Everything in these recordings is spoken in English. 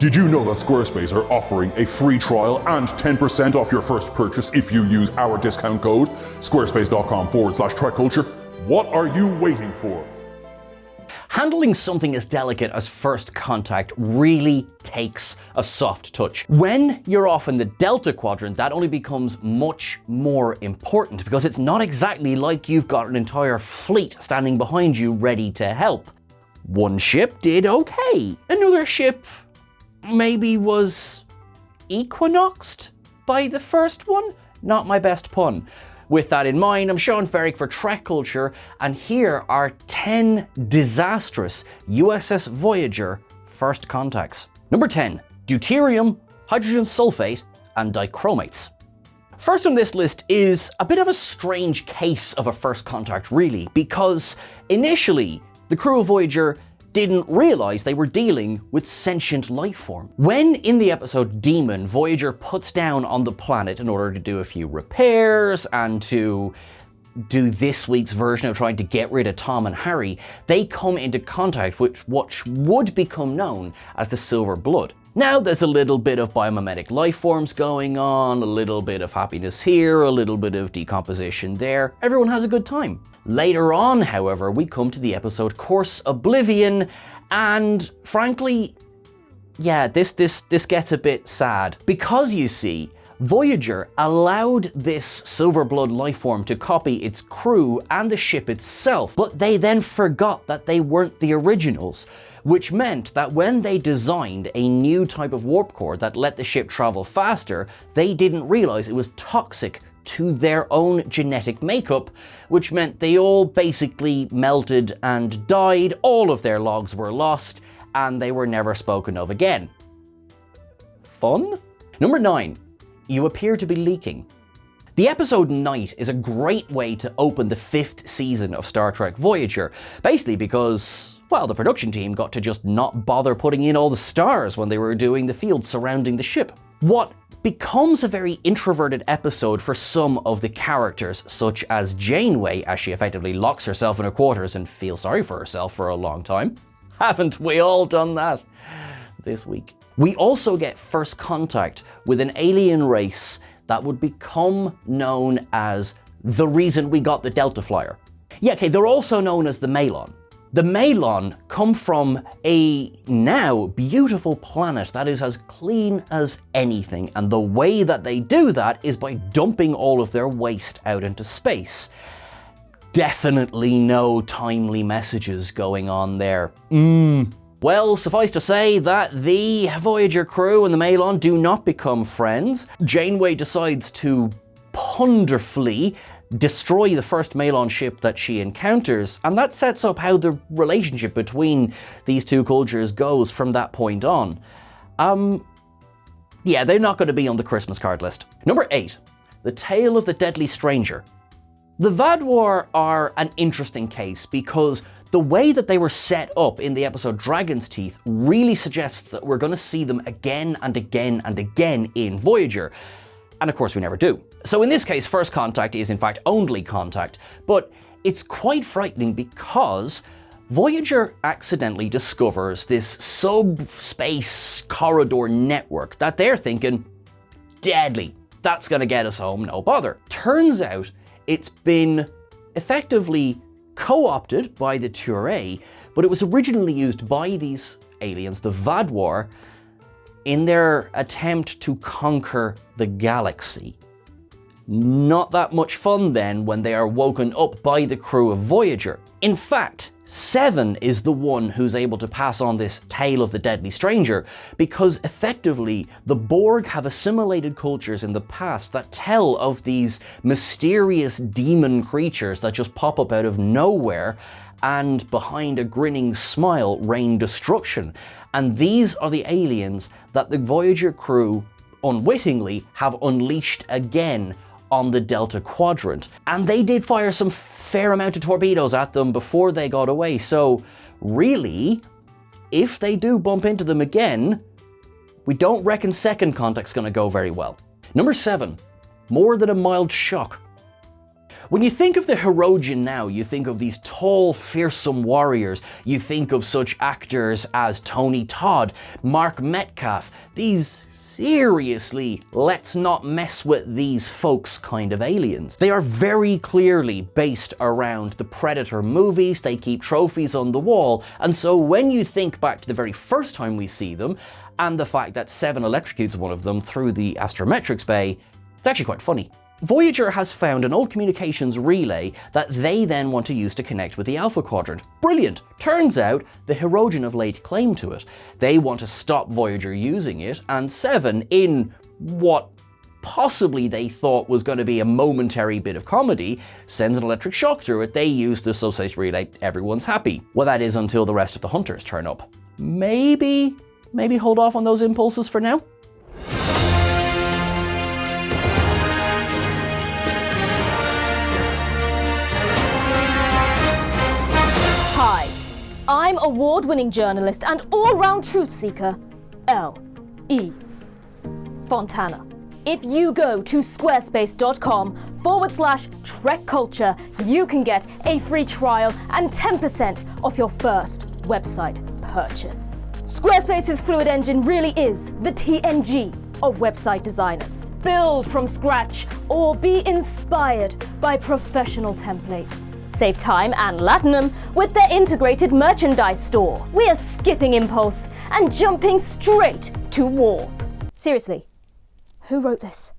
Did you know that Squarespace are offering a free trial and 10% off your first purchase if you use our discount code, squarespace.com/TrekCulture? What are you waiting for? Handling something as delicate as first contact really takes a soft touch. When you're off in the Delta Quadrant, that only becomes much more important because it's not exactly like you've got an entire fleet standing behind you ready to help. One ship did okay. Another ship maybe was equinoxed by the first one? Not my best pun. With that in mind, I'm Sean Ferrick for TrekCulture, and here are 10 disastrous USS Voyager first contacts. Number 10, deuterium, hydrogen sulfate, and dichromates. First on this list is a bit of a strange case of a first contact, really, because initially the crew of Voyager didn't realize they were dealing with sentient life form. When in the episode Demon, Voyager puts down on the planet in order to do a few repairs and to do this week's version of trying to get rid of Tom and Harry, they come into contact with what would become known as the Silver Blood. Now there's a little bit of biomimetic life forms going on, a little bit of happiness here, a little bit of decomposition there. Everyone has a good time. Later on, however, we come to the episode Course Oblivion, and frankly, yeah, this gets a bit sad. Because you see, Voyager allowed this silver blood lifeform to copy its crew and the ship itself, but they then forgot that they weren't the originals, which meant that when they designed a new type of warp core that let the ship travel faster, they didn't realize it was toxic to their own genetic makeup, which meant they all basically melted and died, all of their logs were lost, and they were never spoken of again. Fun? Number 9. You appear to be leaking. The episode Night is a great way to open the 5th season of Star Trek Voyager, basically because, well, the production team got to just not bother putting in all the stars when they were doing the fields surrounding the ship. What becomes a very introverted episode for some of the characters, such as Janeway, as she effectively locks herself in her quarters and feels sorry for herself for a long time. Haven't we all done that this week? We also get first contact with an alien race that would become known as the reason we got the Delta Flyer. Yeah, okay, they're also known as the Malon. The Malon come from a now beautiful planet that is as clean as anything, and the way that they do that is by dumping all of their waste out into space. Definitely no timely messages going on there. Well, suffice to say that the Voyager crew and the Malon do not become friends. Janeway decides to ponderfully destroy the first Malon ship that she encounters, and that sets up how the relationship between these two cultures goes from that point on. Yeah, they're not going to be on the Christmas card list. Number 8. The Tale of the Deadly Stranger. The Vaadwaur are an interesting case because the way that they were set up in the episode Dragon's Teeth really suggests that we're going to see them again and again and again in Voyager. And of course we never do. So in this case, first contact is in fact only contact, but it's quite frightening because Voyager accidentally discovers this subspace corridor network that they're thinking, deadly, that's gonna get us home, no bother. Turns out it's been effectively co-opted by the Tuareg, but it was originally used by these aliens, the Vaadwaur, in their attempt to conquer the galaxy. Not that much fun then when they are woken up by the crew of Voyager. In fact, Seven is the one who's able to pass on this tale of the deadly stranger because effectively the Borg have assimilated cultures in the past that tell of these mysterious demon creatures that just pop up out of nowhere and behind a grinning smile rain destruction. And these are the aliens that the Voyager crew unwittingly have unleashed again on the Delta Quadrant. And they did fire some fair amount of torpedoes at them before they got away. So really, if they do bump into them again, we don't reckon second contact's gonna go very well. Number 7, more than a mild shock. When you think of the Hirogen now, you think of these tall, fearsome warriors. You think of such actors as Tony Todd, Mark Metcalf, these seriously, let's not mess with these folks kind of aliens. They are very clearly based around the Predator movies. They keep trophies on the wall, and so when you think back to the very first time we see them, and the fact that Seven electrocutes one of them through the astrometrics bay, it's actually quite funny. Voyager has found an old communications relay that they then want to use to connect with the Alpha Quadrant. Brilliant! Turns out the Hirogen have laid claim to it. They want to stop Voyager using it, and Seven, in what possibly they thought was going to be a momentary bit of comedy, sends an electric shock through it. They use the associated relay, everyone's happy. Well, that is until the rest of the Hunters turn up. Maybe hold off on those impulses for now? Hi, I'm award-winning journalist and all-round truth seeker, L.E. Fontana. If you go to squarespace.com/TrekCulture, you can get a free trial and 10% off your first website purchase. Squarespace's Fluid Engine really is the TNG of website designers. Build from scratch or be inspired by professional templates. Save time and latinum with their integrated merchandise store. We are skipping impulse and jumping straight to warp. Seriously, who wrote this?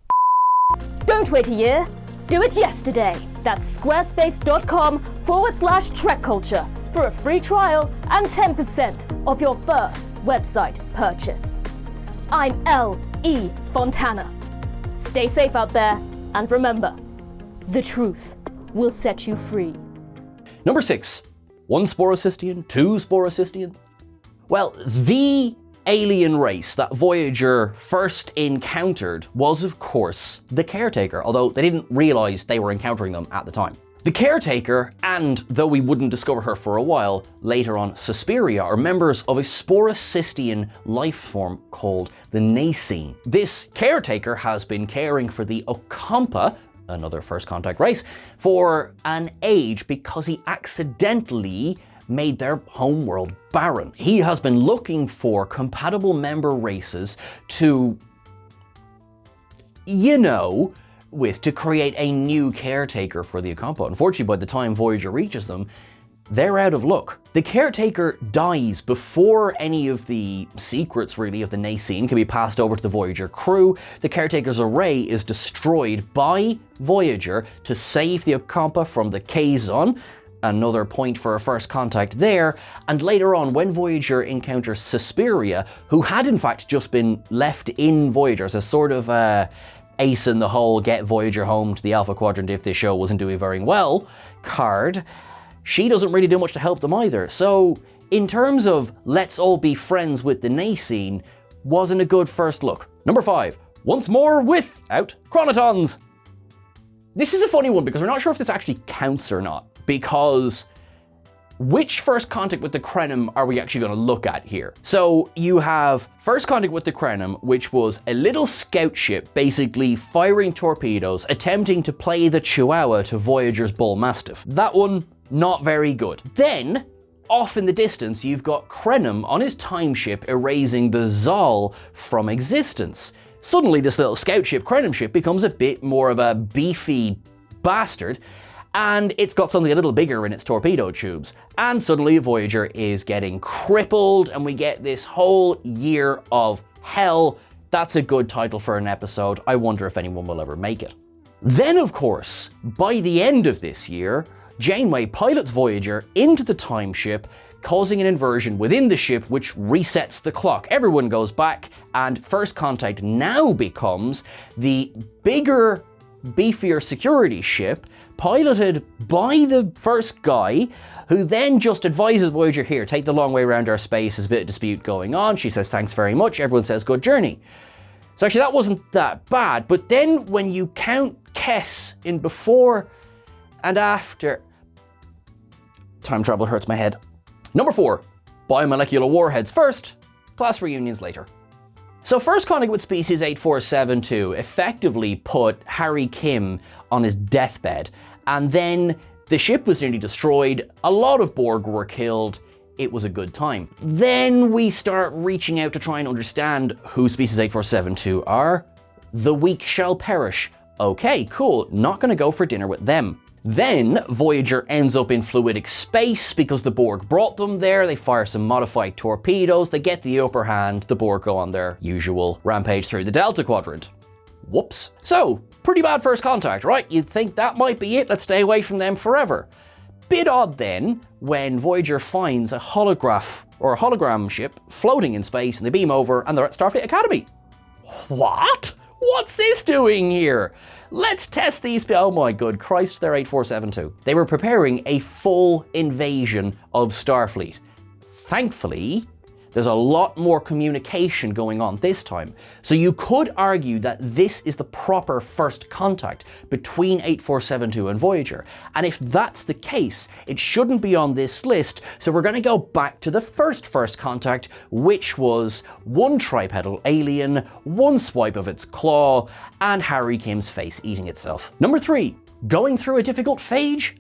Don't wait a year, do it yesterday. That's squarespace.com/TrekCulture for a free trial and 10% off your first website purchase. I'm L.E. Fontana. Stay safe out there, and remember, the truth will set you free. Number 6. 1 Sporocystian, 2 Sporocystians? Well, the alien race that Voyager first encountered was, of course, the Caretaker, although they didn't realize they were encountering them at the time. The Caretaker, and though we wouldn't discover her for a while, later on Suspiria, are members of a Sporocystian life form called the Nacine. This Caretaker has been caring for the Ocampa, another first contact race, for an age because he accidentally made their homeworld barren. He has been looking for compatible member races to, to create a new caretaker for the Ocampa. Unfortunately, by the time Voyager reaches them, they're out of luck. The Caretaker dies before any of the secrets, really, of the Nacine can be passed over to the Voyager crew. The Caretaker's array is destroyed by Voyager to save the Ocampa from the Kazon. Another point for a first contact there. And later on, when Voyager encounters Suspiria, who had in fact just been left in Voyager as a sort of ace in the hole, get Voyager home to the Alpha Quadrant if this show wasn't doing very well card, she doesn't really do much to help them either. So in terms of let's all be friends with the Nacine, wasn't a good first look. Number 5, once more without Chronitons. This is a funny one because we're not sure if this actually counts or not, because which first contact with the Krenim are we actually going to look at here? So you have first contact with the Krenim, which was a little scout ship basically firing torpedoes, attempting to play the Chihuahua to Voyager's Bull Mastiff. That one, not very good. Then, off in the distance, you've got Krenim on his time ship erasing the Zal from existence. Suddenly, this little scout ship, Krenim ship, becomes a bit more of a beefy bastard, and it's got something a little bigger in its torpedo tubes. And suddenly Voyager is getting crippled, and we get this whole year of hell. That's a good title for an episode. I wonder if anyone will ever make it. Then, of course, by the end of this year, Janeway pilots Voyager into the time ship, causing an inversion within the ship which resets the clock. Everyone goes back, and first contact now becomes the bigger, beefier security ship piloted by the first guy, who then just advises Voyager, here, take the long way around our space, there's a bit of dispute going on. She says thanks very much, everyone says good journey. So actually that wasn't that bad, but then when you count Kess in before and after, time travel hurts my head. Number 4, biomolecular warheads first, class reunions later. So first contact with species 8472 effectively put Harry Kim on his deathbed, And then the ship was nearly destroyed, a lot of Borg were killed, it was a good time. Then we start reaching out to try and understand who Species 8472 are. The weak shall perish. Okay, cool, not gonna go for dinner with them. Then Voyager ends up in fluidic space because the Borg brought them there. They fire some modified torpedoes, they get the upper hand, the Borg go on their usual rampage through the Delta Quadrant. Whoops. So, pretty bad first contact, right? You'd think that might be it, let's stay away from them forever. Bit odd then, when Voyager finds a holograph or a hologram ship floating in space and they beam over and they're at Starfleet Academy. What? What's this doing here? Let's test these. Oh my good Christ, they're 8472. They were preparing a full invasion of Starfleet. Thankfully, there's a lot more communication going on this time. So you could argue that this is the proper first contact between 8472 and Voyager. And if that's the case, it shouldn't be on this list. So we're going to go back to the first contact, which was one tripedal alien, one swipe of its claw, and Harry Kim's face eating itself. Number 3, going through a difficult phage?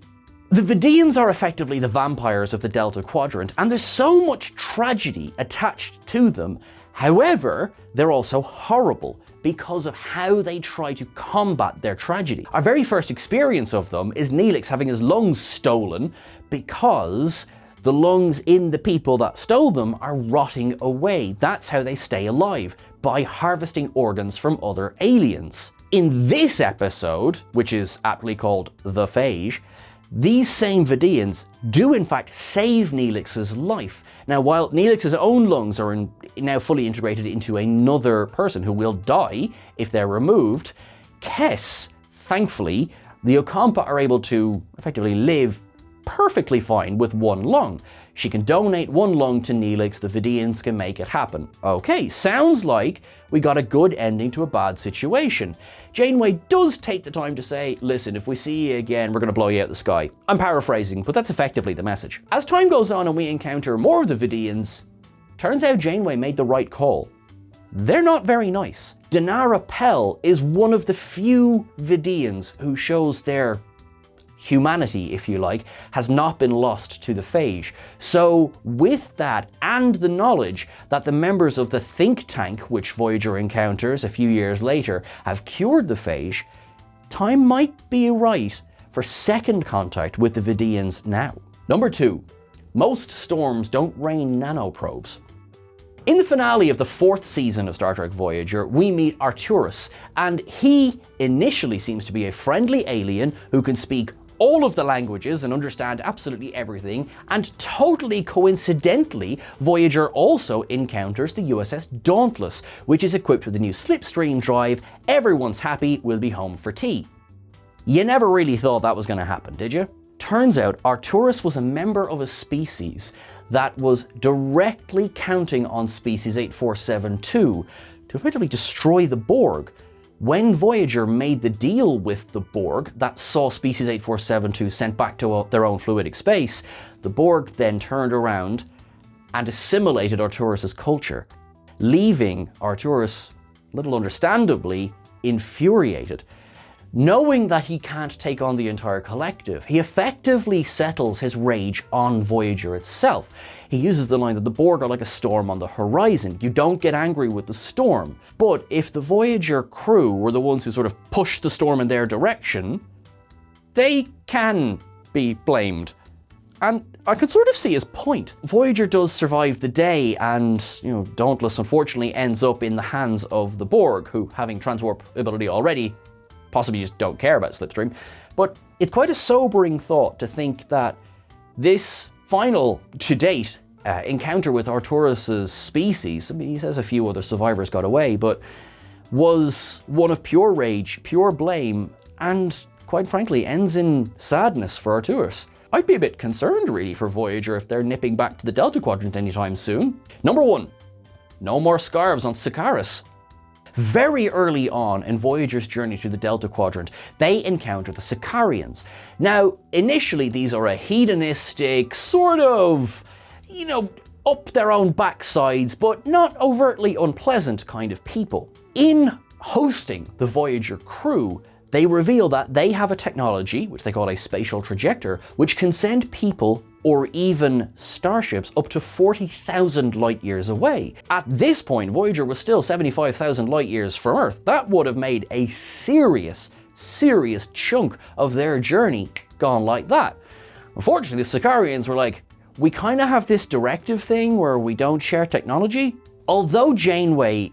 The Vidians are effectively the vampires of the Delta Quadrant, and there's so much tragedy attached to them. However, they're also horrible because of how they try to combat their tragedy. Our very first experience of them is Neelix having his lungs stolen because the lungs in the people that stole them are rotting away. That's how they stay alive, by harvesting organs from other aliens. In this episode, which is aptly called The Phage, these same Vidians do in fact save Neelix's life. Now, while Neelix's own lungs are now fully integrated into another person who will die if they're removed, Kes, thankfully, the Ocampa are able to effectively live perfectly fine with one lung. She can donate one lung to Neelix, the Vidians can make it happen. Okay, sounds like we got a good ending to a bad situation. Janeway does take the time to say, listen, if we see you again, we're going to blow you out the sky. I'm paraphrasing, but that's effectively the message. As time goes on and we encounter more of the Vidians, turns out Janeway made the right call. They're not very nice. Dinara Pell is one of the few Vidians who shows their humanity, if you like, has not been lost to the phage. So with that and the knowledge that the members of the think tank, which Voyager encounters a few years later, have cured the phage, time might be right for second contact with the Vidians now. Number 2, most storms don't rain nanoprobes. In the finale of the 4th season of Star Trek Voyager, we meet Arturis, and he initially seems to be a friendly alien who can speak all of the languages and understand absolutely everything, and totally coincidentally, Voyager also encounters the USS Dauntless, which is equipped with a new slipstream drive. Everyone's happy, we'll be home for tea. You never really thought that was going to happen, did you? Turns out Arturis was a member of a species that was directly counting on Species 8472 to effectively destroy the Borg. When Voyager made the deal with the Borg that saw Species 8472 sent back to their own fluidic space, the Borg then turned around and assimilated Arturis' culture, leaving Arturis, little understandably, infuriated. Knowing that he can't take on the entire collective, he effectively settles his rage on Voyager itself. He uses the line that the Borg are like a storm on the horizon. You don't get angry with the storm. But if the Voyager crew were the ones who sort of pushed the storm in their direction, they can be blamed. And I can sort of see his point. Voyager does survive the day and, Dauntless unfortunately ends up in the hands of the Borg, who, having transwarp ability already, possibly just don't care about Slipstream. But it's quite a sobering thought to think that this final, to date, encounter with Arturis' species, I mean, he says a few other survivors got away, but was one of pure rage, pure blame, and quite frankly ends in sadness for Arturis. I'd be a bit concerned really for Voyager if they're nipping back to the Delta Quadrant anytime soon. Number 1, no more SCARVES on SIKARIS. Very early on in Voyager's journey to the Delta Quadrant, they encounter the Sikarians. Now, initially these are a hedonistic, sort of, up their own backsides, but not overtly unpleasant kind of people. In hosting the Voyager crew, they reveal that they have a technology, which they call a spatial trajector, which can send people or even starships up to 40,000 light years away. At this point, Voyager was still 75,000 light years from Earth. That would have made a serious chunk of their journey gone like that. Unfortunately, the Sikarians were like, we kind of have this directive thing where we don't share technology. Although Janeway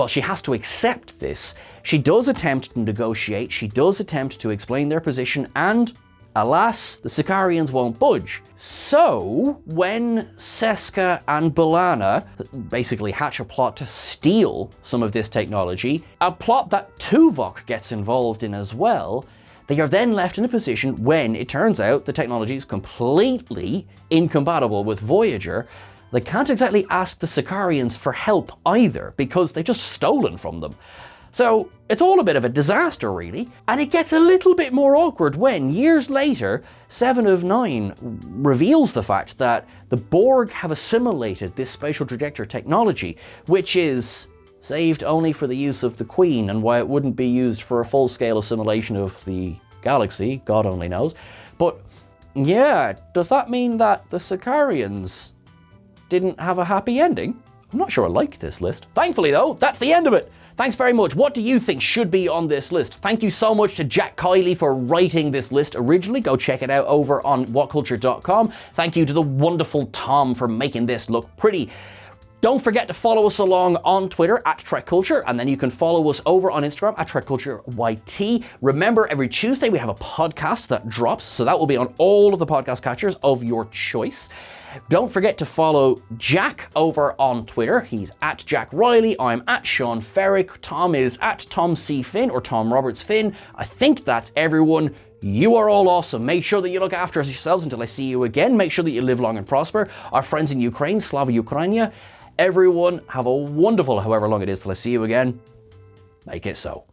she has to accept this, she does attempt to negotiate, she does attempt to explain their position, and alas, the Sikarians won't budge. So, when Seska and B'Elanna basically hatch a plot to steal some of this technology, a plot that Tuvok gets involved in as well, they are then left in a position when it turns out the technology is completely incompatible with Voyager. They can't exactly ask the Sikarians for help either, because they've just stolen from them. So it's all a bit of a disaster, really. And it gets a little bit more awkward when, years later, 7 of 9 reveals the fact that the Borg have assimilated this spatial trajector technology, which is saved only for the use of the Queen, and why it wouldn't be used for a full-scale assimilation of the galaxy, God only knows. But yeah, does that mean that the Sikarians didn't have a happy ending? I'm not sure I like this list. Thankfully though, that's the end of it. Thanks very much. What do you think should be on this list? Thank you so much to Jack Kiley for writing this list originally. Go check it out over on whatculture.com. Thank you to the wonderful Tom for making this look pretty. Don't forget to follow us along on Twitter at TrekCulture, and then you can follow us over on Instagram at TrekCultureYT. Remember, every Tuesday we have a podcast that drops, so that will be on all of the podcast catchers of your choice. Don't forget to follow Jack over on Twitter. He's at Jack Riley. I'm at Sean Ferrick. Tom is at Tom C. Finn or Tom Roberts Finn. I think that's everyone. You are all awesome. Make sure that you look after yourselves until I see you again. Make sure that you live long and prosper. Our friends in Ukraine, Slava Ukrainia. Everyone, have a wonderful however long it is till I see you again. Make it so.